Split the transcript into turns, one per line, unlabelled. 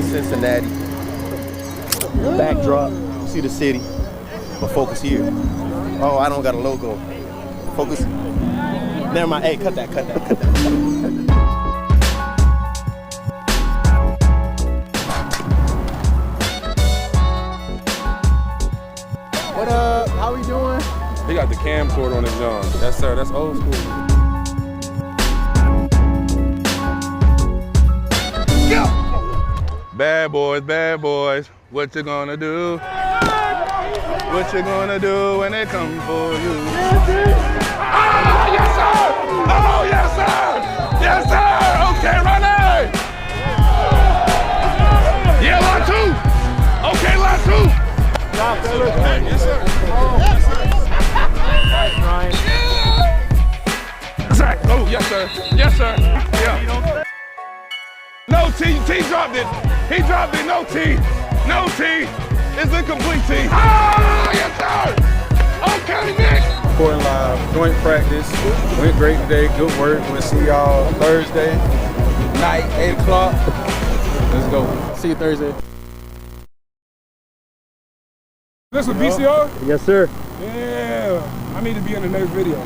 in Cincinnati. Backdrop, see the city, but focus here. Oh, I don't got a logo. Focus. Never mind. Hey, cut that. What up? How we doing?
He got the camcorder on his John. Yes, sir. That's old school.
Go! Bad boys, what you gonna do? What you gonna do when they come for you? Oh, yes, sir! Oh, yes, sir! Yes, sir! Okay, Ronnie! Yeah, line two! Okay, line two! Yes, sir. Zach, oh, yes, sir. Yes, sir. Yeah. No T dropped it. He dropped it, no T. No T. It's a complete T. Ah, yes, sir. Okay, Nick.
Recording live, joint practice. Went great today, good work. We'll see y'all Thursday night, 8 o'clock. Let's go. See you Thursday. This is VCR?
Yes, sir.
Yeah, I need to be in the next video.